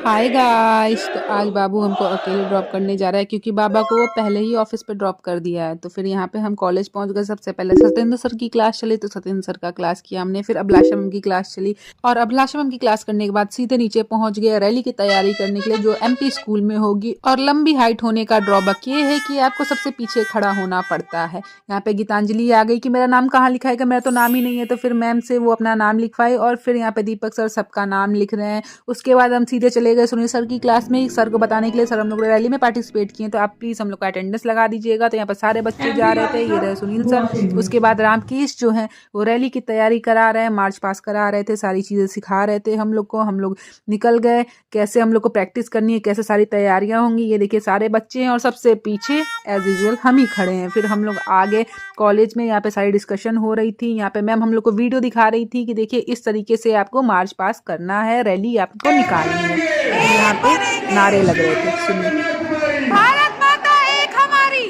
Hi guys. तो आज बाबू हमको अकेले ड्रॉप करने जा रहा है क्योंकि बाबा को वो पहले ही ऑफिस पे ड्रॉप कर दिया है। तो फिर यहाँ पे हम कॉलेज पहुंच गए। सबसे पहले सत्येंद्र सर की क्लास चली तो सत्येंद्र सर का क्लास किया हमने। फिर अभिलाषा मैम की क्लास चली और अभिलाषा मैम की क्लास करने के बाद सीधे नीचे पहुंच गए रैली की तैयारी करने के लिए जो MP स्कूल में होगी। और लंबी हाइट होने का ड्रॉबैक ये है कि आपको सबसे पीछे खड़ा होना पड़ता है। यहाँ पे गीतांजलि आ गई कि मेरा नाम कहाँ लिखाएगा, मेरा तो नाम ही नहीं है। तो फिर मैम से वो अपना नाम लिखवाए और फिर यहाँ पे दीपक सर सबका नाम लिख रहे हैं। उसके बाद हम सीधे चले गए सुनील सर की क्लास में सर को बताने के लिए। सर हम लोग रैली में पार्टिसिपेट किए तो आप प्लीज हम लोग का अटेंडेंस लगा दीजिएगा। तो यहाँ पर सारे बच्चे जा रहे थे, ये रहे सुनील सर। उसके बाद रामकेश जो है वो रैली की तैयारी करा रहे हैं, मार्च पास करा रहे थे, सारी चीजें सिखा रहे थे हम लोग को। हम लोग निकल गए, कैसे हम लोग को प्रैक्टिस करनी है, कैसे सारी तैयारियां होंगी। ये देखिए सारे बच्चे हैं और सबसे पीछे एज यूजुअल हम ही खड़े हैं। फिर हम लोग आगे कॉलेज में यहाँ पे सारी डिस्कशन हो रही थी। यहाँ पे मैम हम लोग को वीडियो दिखा रही थी कि देखिए इस तरीके से आपको मार्च पास करना है, रैली आपको निकालनी है। यहाँ पे नारे लग रहे थे, सुनिए। भारत माता एक हमारी,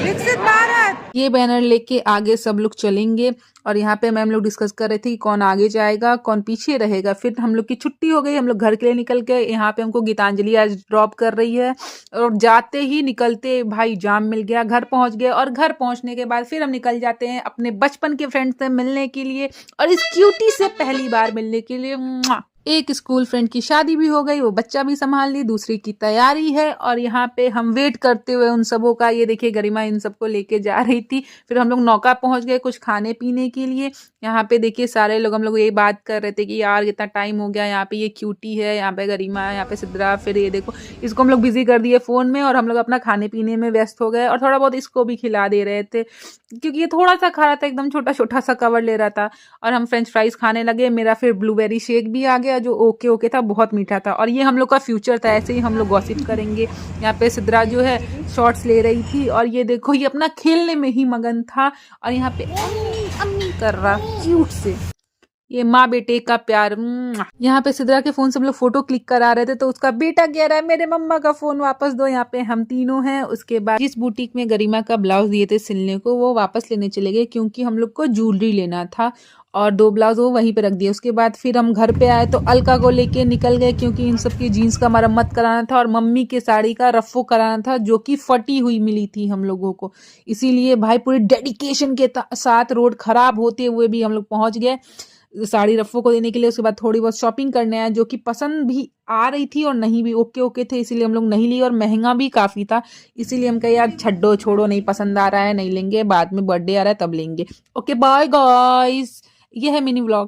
विकसित भारत। ये बैनर लेके आगे सब लोग चलेंगे और यहाँ पे मैम लोग डिस्कस कर रहे थे कि कौन आगे जाएगा कौन पीछे रहेगा। फिर हम लोग की छुट्टी हो गई, हम लोग घर के लिए निकल गए। यहाँ पे हमको गीतांजलि आज ड्रॉप कर रही है और जाते ही निकलते भाई जाम मिल गया, घर पहुंच गए। और घर पहुंचने के बाद फिर हम निकल जाते हैं अपने बचपन के फ्रेंड से मिलने के लिए और इस क्यूटी से पहली बार मिलने के लिए। एक स्कूल फ्रेंड की शादी भी हो गई, वो बच्चा भी संभाल ली, दूसरी की तैयारी है। और यहाँ पे हम वेट करते हुए उन सबों का, ये देखिए गरिमा इन सबको लेके जा रही थी। फिर हम लोग नौका पहुंच गए कुछ खाने पीने के लिए। यहाँ पे देखिए सारे लोग हम लोग ये बात कर रहे थे कि यार कितना टाइम हो गया। यहाँ पे ये क्यूटी है, यहाँ पे गरिमा है, यहाँ पे सिद्रा, फिर ये देखो इसको हम लोग बिजी कर दिए फोन में और हम लोग अपना खाने पीने में व्यस्त हो गए। और थोड़ा बहुत इसको भी खिला दे रहे थे क्योंकि ये थोड़ा सा खा रहा था, एकदम छोटा छोटा सा कवर ले रहा था। और हम फ्रेंच फ्राइज खाने लगे। मेरा फिर ब्लूबेरी शेक भी आ गया जो ओके ओके था, बहुत मीठा था। और ये हम लोग का फ्यूचर था, ऐसे ही हम लोग गॉसिप करेंगे। यहाँ पे सिद्रा जो है शॉर्ट्स ले रही थी और ये देखो ये अपना खेलने में ही मगन था। और यहाँ पे अम्मी अम्मी कर रहा क्यूट से, ये माँ बेटे का प्यार। यहाँ पे सिद्रा के फोन से हम लोग फोटो क्लिक करा रहे थे तो उसका बेटा कह रहा है मेरे मम्मा का फोन वापस दो। यहाँ पे हम तीनों हैं। उसके बाद जिस बुटीक में गरिमा का ब्लाउज दिए थे सिलने को वो वापस लेने चले गए क्योंकि हम लोग को ज्वेलरी लेना था और 2 ब्लाउज वो वहीं पे रख दिए। उसके बाद फिर हम घर पे आए तो अलका को लेके निकल गए क्योंकि इन सब की जीन्स का मरम्मत कराना था और मम्मी के साड़ी का रफो कराना था जो कि फटी हुई मिली थी हम लोगों को। इसीलिए भाई पूरी डेडिकेशन के साथ रोड खराब होते हुए भी हम लोग पहुंच गए साड़ी रफ़ो को देने के लिए। उसके बाद थोड़ी बहुत शॉपिंग करने आए जो कि पसंद भी आ रही थी और नहीं भी, ओके ओके थे, इसीलिए हम लोग नहीं लिए। और महंगा भी काफ़ी था इसीलिए हम कहे यार छड्डो छोड़ो, नहीं पसंद आ रहा है नहीं लेंगे, बाद में बर्थडे आ रहा है तब लेंगे। ओके बाय गाइस, ये है मिनी व्लॉग।